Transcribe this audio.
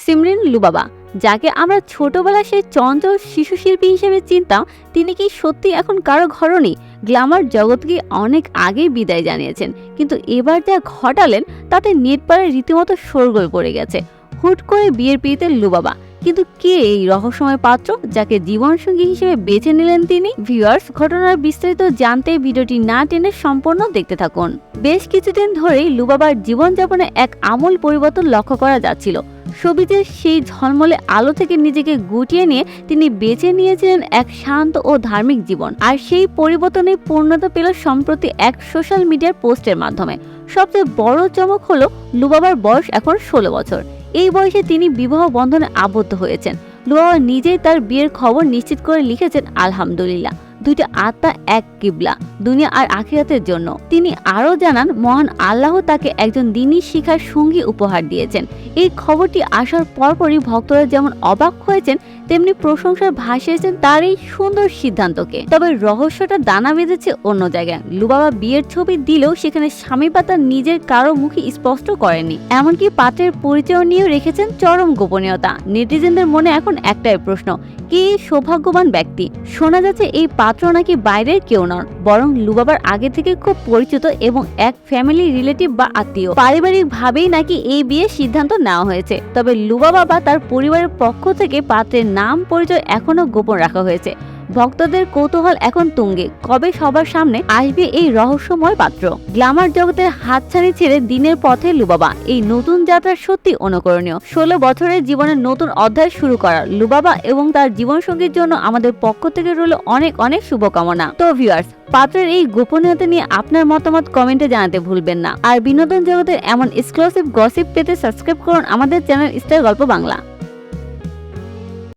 সিমরিন লুবাবা, যাকে আমরা ছোটবেলায় সেই চঞ্চল শিশু শিল্পী হিসেবে চিনতাম, তিনি কি সত্যি এখন কারো ঘরণী? গ্ল্যামার জগৎকে অনেক আগেই বিদায় জানিয়েছেন, কিন্তু এবার যা ঘটালেন তাতে নেট পাড়ায় রীতিমতো শোরগোল পড়ে গেছে। হুট করে বিয়ের পিড়িতে লুবাবা, কিন্তু কে এই রহস্যময় পাত্র যাকে জীবনসঙ্গী হিসেবে বেছে নিলেন তিনি? ভিউয়ার্স, ঘটনার বিস্তারিত জানতে ভিডিওটি না টেনে সম্পূর্ণ দেখতে থাকুন। বেশ কিছুদিন ধরেই লুবাবার জীবনযাপনে এক আমূল পরিবর্তন লক্ষ্য করা যাচ্ছিল। সবিজের সেই ঝলমলে আলো থেকে নিজেকে গুটিয়ে নিয়ে তিনি বেছে নিয়েছিলেন এক শান্ত ও ধার্মিক জীবন। আর সেই পরিবর্তনে পূর্ণতা পেল সম্প্রতি এক সোশ্যাল মিডিয়ার পোস্টের মাধ্যমে। সবচেয়ে বড় চমক হলো লুবাবার বয়স এখন 16 বছর। এই বয়সে তিনি বিবাহ বন্ধনে আবদ্ধ হয়েছেন। লুবাবা নিজেই তার বিয়ের খবর নিশ্চিত করে লিখেছেন, আলহামদুলিল্লাহ, দুইটা আত্মা এক কিবলা, দুনিয়া আর আখিরাতের জন্য। তিনি আরও জানান, মহান আল্লাহ তাকে একজন দ্বীনী শিখার সঙ্গী উপহার দিয়েছেন। এই খবরটি আসার পরপরই ভক্তরা যেমন অবাক হয়েছেন, তেমনি প্রশংসার ভাসিয়েছেন তার এই সুন্দর সিদ্ধান্তকে। তবে রহস্যটা দানা বেঁধেছে অন্য জায়গায়। লুবাবা বিয়ের ছবি দিলেও সেখানে স্বামী পাতা নিজের কারো মুখে স্পষ্ট করেনি, এমনকি পাত্রের পরিচয় নিয়েও রেখেছেন চরম গোপনীয়তা। নেটিজেনদের মনে এখন একটাই প্রশ্ন, কে সৌভাগ্যবান ব্যক্তি? শোনা যাচ্ছে এই পাত্র নাকি বাইরের কেউ নন, বরং লুবাবার আগে থেকে খুব পরিচিত এবং এক ফ্যামিলি রিলেটিভ বা আত্মীয়। পারিবারিক ভাবেই নাকি এই বিয়ের সিদ্ধান্ত নেওয়া হয়েছে। তবে লুবাবা বা তার পরিবারের পক্ষ থেকে পাত্রের নাম পরিচয় এখনো গোপন রাখা হয়েছে। ভক্তদের কৌতূহল এখন তুঙ্গে, কবে সবার সামনে আসবে এই রহস্যময় পাত্র? গ্ল্যামার জগতের হাতছানি ছেড়ে দিনের পথে লুবাবা, এই নতুন যাত্রা সত্যি অনুকরণীয়। 16 বছরের জীবনের নতুন অধ্যায় শুরু করা লুবাবা এবং তার জীবনসঙ্গীর জন্য আমাদের পক্ষ থেকে রইল অনেক অনেক শুভকামনা। তো ভিউয়ার্স, পাত্রের এই গোপনীয়তা নিয়ে আপনার মতামত কমেন্টে জানাতে ভুলবেন না। আর বিনোদন জগতের এমন এক্সক্লুসিভ গসিপ পেতে সাবস্ক্রাইব করুন আমাদের চ্যানেল স্টার গল্প বাংলা।